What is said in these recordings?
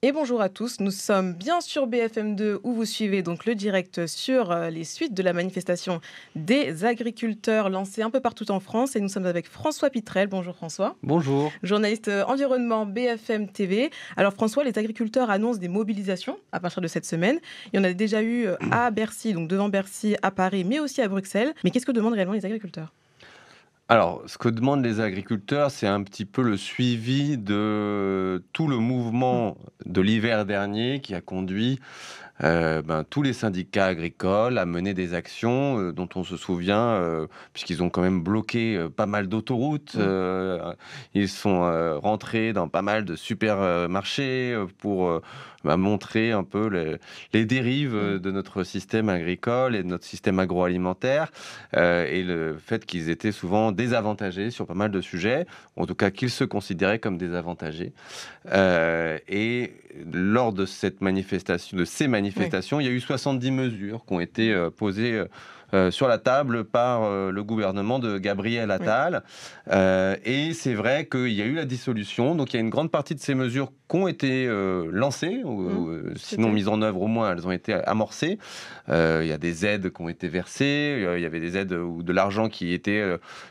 Et bonjour à tous, nous sommes bien sur BFM2 où vous suivez donc le direct sur les suites de la manifestation des agriculteurs lancée un peu partout en France et nous sommes avec François Pitrel. Bonjour François. Bonjour. Journaliste environnement BFM TV. Alors François, les agriculteurs annoncent des mobilisations à partir de cette semaine. Il y en a déjà eu à Bercy, donc devant Bercy, à Paris, mais aussi à Bruxelles. Mais qu'est-ce que demandent réellement les agriculteurs ? Alors, ce que demandent les agriculteurs, c'est un petit peu le suivi de tout le mouvement de l'hiver dernier qui a conduit tous les syndicats agricoles à mener des actions dont on se souvient, puisqu'ils ont quand même bloqué pas mal d'autoroutes. Ils sont rentrés dans pas mal de supermarchés pour montrer un peu les dérives de notre système agricole et de notre système agroalimentaire et le fait qu'ils étaient souvent désavantagés sur pas mal de sujets, en tout cas qu'ils se considéraient comme désavantagés. Et lors de ces manifestations, il y a eu 70 mesures qui ont été posées sur la table par le gouvernement de Gabriel Attal. Et c'est vrai qu'il y a eu la dissolution, donc il y a une grande partie de ces mesures qui ont été lancées, sinon mises en œuvre, au moins elles ont été amorcées. Il y a des aides qui ont été versées, il y avait des aides ou de l'argent qui était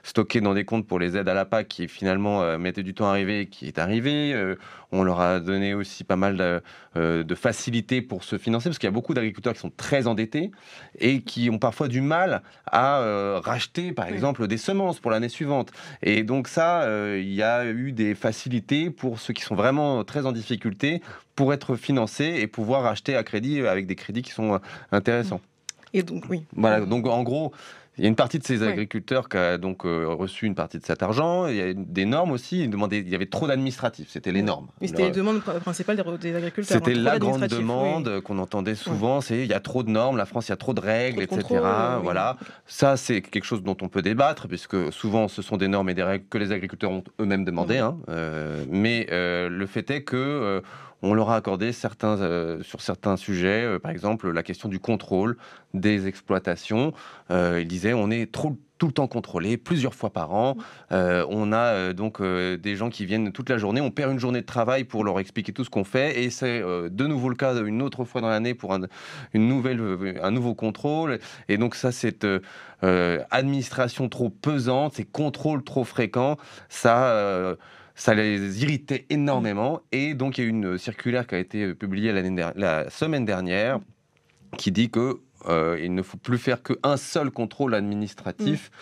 stocké dans des comptes pour les aides à la PAC qui finalement mettaient du temps à arriver et qui est arrivé. On leur a donné aussi pas mal de facilités pour se financer, parce qu'il y a beaucoup d'agriculteurs qui sont très endettés et qui ont parfois du mal à racheter, par exemple, des semences pour l'année suivante. Et donc ça, il y a eu des facilités pour ceux qui sont vraiment très en difficulté pour être financés et pouvoir acheter à crédit avec des crédits qui sont intéressants. Et donc, oui. Voilà, donc en gros, il y a une partie de ces agriculteurs qui a donc reçu une partie de cet argent. Il y a des normes aussi. Il y avait trop d'administratifs. C'était les normes. Et c'était les demandes principales des agriculteurs. C'était la grande demande qu'on entendait souvent. C'est il y a trop de normes, la France, il y a trop de règles, etc. Voilà. Ça, c'est quelque chose dont on peut débattre, puisque souvent, ce sont des normes et des règles que les agriculteurs ont eux-mêmes demandées. Mais le fait est que on leur a accordé sur certains sujets, par exemple la question du contrôle des exploitations. Ils disaient on est tout le temps contrôlé, plusieurs fois par an. On a donc des gens qui viennent toute la journée. On perd une journée de travail pour leur expliquer tout ce qu'on fait. Et c'est de nouveau le cas une autre fois dans l'année pour un nouveau contrôle. Et donc ça, cette administration trop pesante, ces contrôles trop fréquents, ça les irritait énormément. Et donc, il y a eu une circulaire qui a été publiée la semaine dernière qui dit que il ne faut plus faire qu'un seul contrôle administratif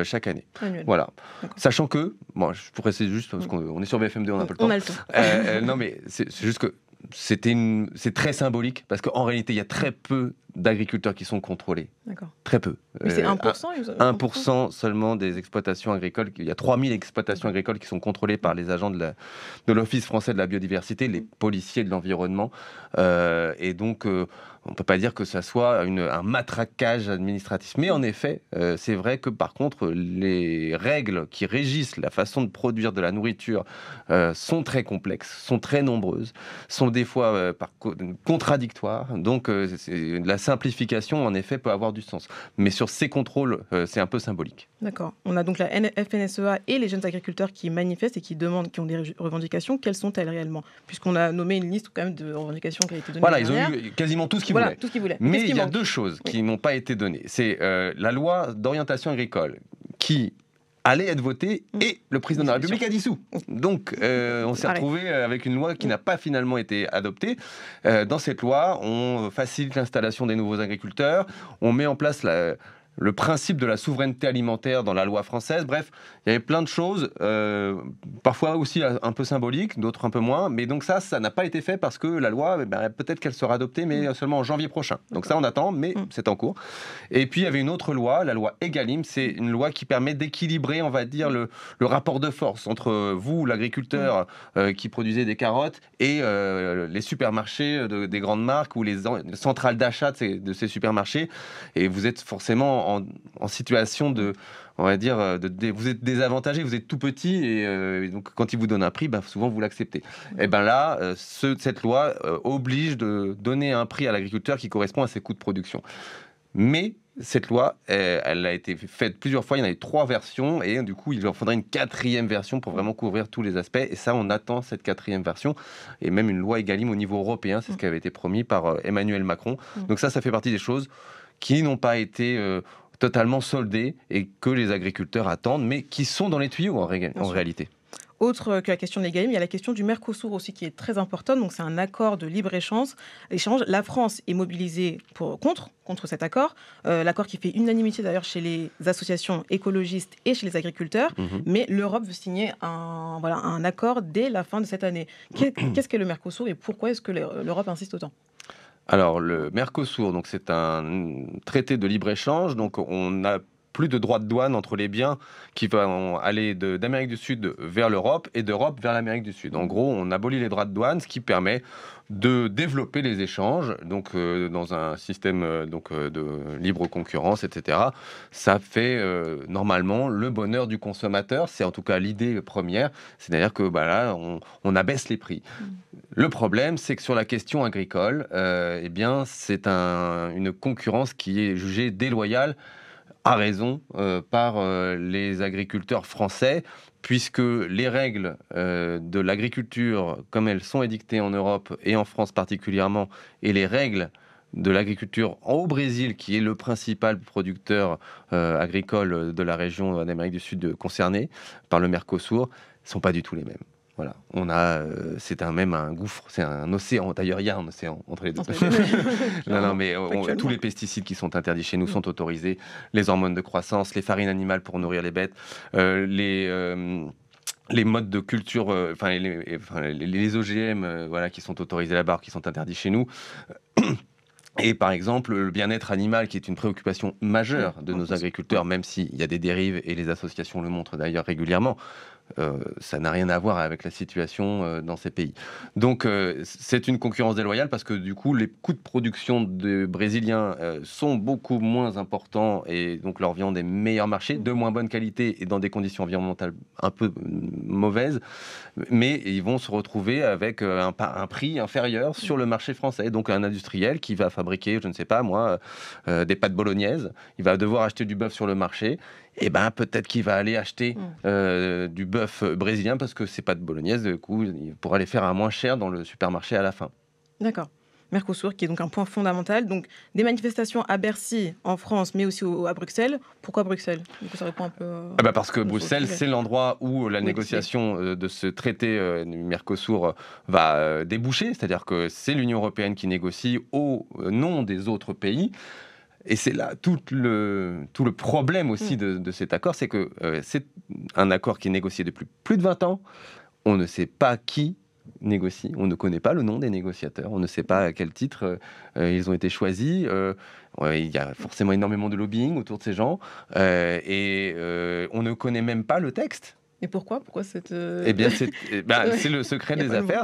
chaque année. Voilà. Sachant que, je pourrais essayer juste, parce qu'on est sur BFM2, on a un peu le temps. On a le temps. Non, mais c'est juste que c'est très symbolique, parce qu'en réalité, il y a très peu d'agriculteurs qui sont contrôlés. D'accord. Très peu. Mais c'est 1%, 1% seulement des exploitations agricoles. Il y a 3000 exploitations agricoles qui sont contrôlées par les agents de l'Office français de la biodiversité, les policiers de l'environnement. Et donc, on ne peut pas dire que ça soit un matraquage administratif. Mais en effet, c'est vrai que par contre, les règles qui régissent la façon de produire de la nourriture sont très complexes, sont très nombreuses, sont des fois contradictoires. Donc, la simplification, en effet, peut avoir du sens. Mais sur ces contrôles, c'est un peu symbolique. D'accord. On a donc la FNSEA et les jeunes agriculteurs qui manifestent et qui ont des revendications. Quelles sont-elles réellement ? Puisqu'on a nommé une liste quand même de revendications qui a été donnée. Voilà, ils ont eu quasiment tout ce qu'ils voulaient. Mais il y a deux choses qui n'ont pas été données. C'est la loi d'orientation agricole qui allait être votée et le président de la République a dissous. Donc, on s'est retrouvé avec une loi qui n'a pas finalement été adoptée. Dans cette loi, on facilite l'installation des nouveaux agriculteurs, on met en place le principe de la souveraineté alimentaire dans la loi française. Bref, il y avait plein de choses, parfois aussi un peu symboliques, d'autres un peu moins. Mais donc ça n'a pas été fait parce que la loi, peut-être qu'elle sera adoptée, mais seulement en janvier prochain. Donc ça, on attend, mais c'est en cours. Et puis, il y avait une autre loi, la loi Egalim. C'est une loi qui permet d'équilibrer, on va dire, le rapport de force entre vous, l'agriculteur qui produisait des carottes, et les supermarchés des grandes marques ou les centrales d'achat de ces supermarchés. Et vous êtes forcément en situation on va dire, vous êtes désavantagé, vous êtes tout petit, et donc quand ils vous donnent un prix, souvent vous l'acceptez. Et là, cette loi oblige de donner un prix à l'agriculteur qui correspond à ses coûts de production. Mais cette loi, elle a été faite plusieurs fois. Il y en a eu 3 versions et du coup, il en faudrait une 4e version pour vraiment couvrir tous les aspects. Et ça, on attend cette 4e version et même une loi Egalim au niveau européen. C'est ce qui avait été promis par Emmanuel Macron. Donc ça fait partie des choses qui n'ont pas été totalement soldées et que les agriculteurs attendent, mais qui sont dans les tuyaux en réalité. Autre que la question de l'EGalim, il y a la question du Mercosur aussi qui est très importante. Donc c'est un accord de libre-échange. La France est mobilisée contre cet accord. L'accord qui fait unanimité d'ailleurs chez les associations écologistes et chez les agriculteurs. Mais l'Europe veut signer un accord dès la fin de cette année. Qu'est-ce qu'est le Mercosur et pourquoi est-ce que l'Europe insiste autant ? Alors le Mercosur, donc c'est un traité de libre-échange. Donc on a plus de droits de douane entre les biens qui vont aller d'Amérique du Sud vers l'Europe et d'Europe vers l'Amérique du Sud. En gros, on abolit les droits de douane, ce qui permet de développer les échanges, donc dans un système de libre concurrence, etc. Ça fait normalement le bonheur du consommateur. C'est en tout cas l'idée première. C'est-à-dire que là, on abaisse les prix. Le problème, c'est que sur la question agricole, eh bien, c'est une concurrence qui est jugée déloyale à raison par les agriculteurs français, puisque les règles de l'agriculture, comme elles sont édictées en Europe et en France particulièrement, et les règles de l'agriculture au Brésil, qui est le principal producteur agricole de la région d'Amérique du Sud concernée par le Mercosur, ne sont pas du tout les mêmes. Voilà, c'est même un gouffre, c'est un océan. D'ailleurs, il y a un océan entre les deux. Mais tous les pesticides qui sont interdits chez nous sont autorisés. Les hormones de croissance, les farines animales pour nourrir les bêtes, les modes de culture, les OGM, qui sont autorisés là-bas, qui sont interdits chez nous. Et par exemple, le bien-être animal, qui est une préoccupation majeure de nos agriculteurs, même s'il y a des dérives, et les associations le montrent d'ailleurs régulièrement, ça n'a rien à voir avec la situation dans ces pays. Donc c'est une concurrence déloyale parce que du coup les coûts de production des Brésiliens sont beaucoup moins importants et donc leur viande est meilleur marché, de moins bonne qualité et dans des conditions environnementales un peu mauvaises, mais ils vont se retrouver avec un prix inférieur sur le marché français. Donc un industriel qui va fabriquer, je ne sais pas moi, des pâtes bolognaises, il va devoir acheter du bœuf sur le marché. Et peut-être qu'il va aller acheter du bœuf brésilien parce que c'est pas de bolognaise, du coup, il pourra les faire à moins cher dans le supermarché à la fin. D'accord. Mercosur, qui est donc un point fondamental. Donc, des manifestations à Bercy, en France, mais aussi à Bruxelles. Pourquoi Bruxelles ? Du coup, ça répond un peu... parce que Bruxelles, c'est l'endroit où la négociation de ce traité du Mercosur va déboucher. C'est-à-dire que c'est l'Union européenne qui négocie au nom des autres pays. Et c'est là tout le problème aussi de cet accord, c'est que c'est un accord qui est négocié depuis plus de 20 ans. On ne sait pas qui négocie, on ne connaît pas le nom des négociateurs, on ne sait pas à quel titre ils ont été choisis. Il y a forcément énormément de lobbying autour de ces gens et on ne connaît même pas le texte. Et pourquoi cette... Eh bien, c'est le secret des affaires.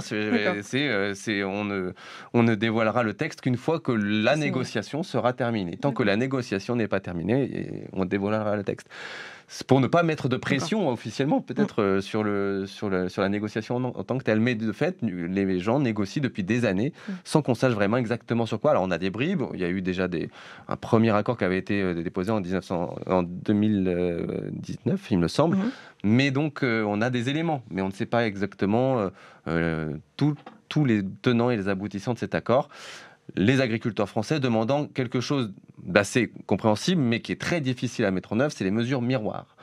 On ne dévoilera le texte qu'une fois que la négociation sera terminée. Tant que la négociation n'est pas terminée, on dévoilera le texte. Pour ne pas mettre de pression officiellement, peut-être sur la négociation en tant que telle. Mais de fait, les gens négocient depuis des années sans qu'on sache vraiment exactement sur quoi. Alors, on a des bribes. Il y a eu déjà un premier accord qui avait été déposé en 2019, il me semble. Mais donc, on a des éléments, mais on ne sait pas exactement tous les tenants et les aboutissants de cet accord. Les agriculteurs français demandant quelque chose d'assez compréhensible, mais qui est très difficile à mettre en œuvre, c'est les mesures miroirs.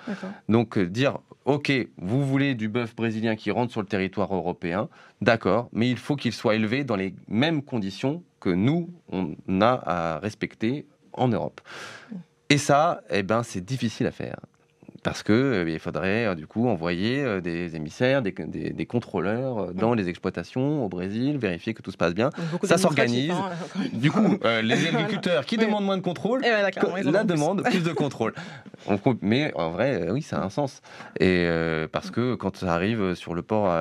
Donc dire, ok, vous voulez du bœuf brésilien qui rentre sur le territoire européen, d'accord, mais il faut qu'il soit élevé dans les mêmes conditions que nous, on a à respecter en Europe. Et ça, c'est difficile à faire. Parce qu'il faudrait du coup envoyer des émissaires, des contrôleurs dans les exploitations au Brésil, vérifier que tout se passe bien. Ça s'organise. Du coup, les agriculteurs qui demandent moins de contrôle, demandent plus de contrôle. Mais en vrai, oui, ça a un sens. Et parce que quand ça arrive sur le port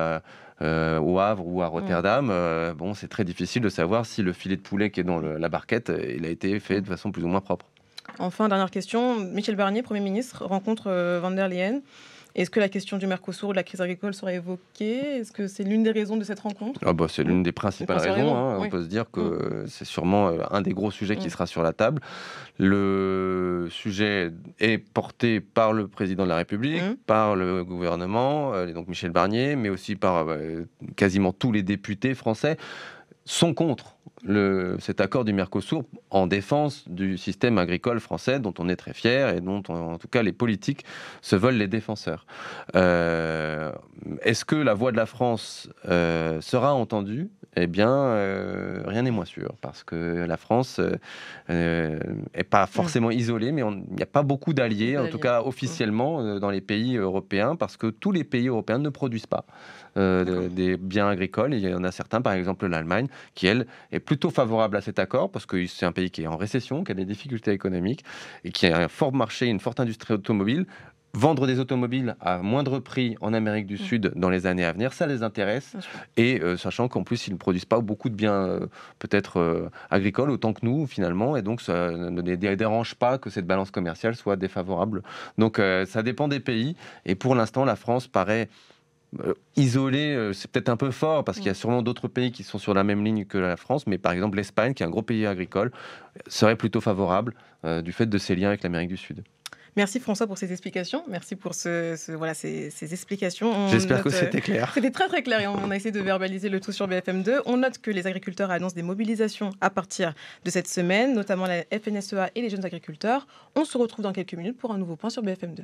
au Havre ou à Rotterdam, c'est très difficile de savoir si le filet de poulet qui est dans la barquette, il a été fait de façon plus ou moins propre. Enfin, dernière question. Michel Barnier, Premier ministre, rencontre Van der Leyen. Est-ce que la question du Mercosur ou de la crise agricole sera évoquée? Est-ce que c'est l'une des raisons de cette rencontre? Ah bah, c'est l'une des principales raisons, hein. Oui. On peut se dire que c'est sûrement un des gros sujets qui sera sur la table. Le sujet est porté par le président de la République, par le gouvernement, et donc Michel Barnier, mais aussi par quasiment tous les députés français sont contre cet accord du Mercosur en défense du système agricole français dont on est très fier et dont, en tout cas, les politiques se veulent les défenseurs. Est-ce que la voix de la France sera entendue? Eh bien, rien n'est moins sûr, parce que la France n'est pas forcément isolée, mais il n'y a pas beaucoup d'alliés, en tout cas officiellement, dans les pays européens, parce que tous les pays européens ne produisent pas des biens agricoles. Et il y en a certains, par exemple l'Allemagne, qui, elle, est plutôt favorable à cet accord, parce que c'est un pays qui est en récession, qui a des difficultés économiques, et qui a un fort marché, une forte industrie automobile. Vendre des automobiles à moindre prix en Amérique du Sud dans les années à venir, ça les intéresse. Et sachant qu'en plus, ils ne produisent pas beaucoup de biens peut-être agricoles, autant que nous, finalement. Et donc, ça ne les dérange pas que cette balance commerciale soit défavorable. Donc, ça dépend des pays. Et pour l'instant, la France paraît isolée, c'est peut-être un peu fort, parce qu'il y a sûrement d'autres pays qui sont sur la même ligne que la France. Mais par exemple, l'Espagne, qui est un gros pays agricole, serait plutôt favorable du fait de ses liens avec l'Amérique du Sud. Merci François pour ces explications. Merci pour ces explications. J'espère que c'était clair. C'était très très clair et on a essayé de verbaliser le tout sur BFM2. On note que les agriculteurs annoncent des mobilisations à partir de cette semaine, notamment la FNSEA et les jeunes agriculteurs. On se retrouve dans quelques minutes pour un nouveau point sur BFM2.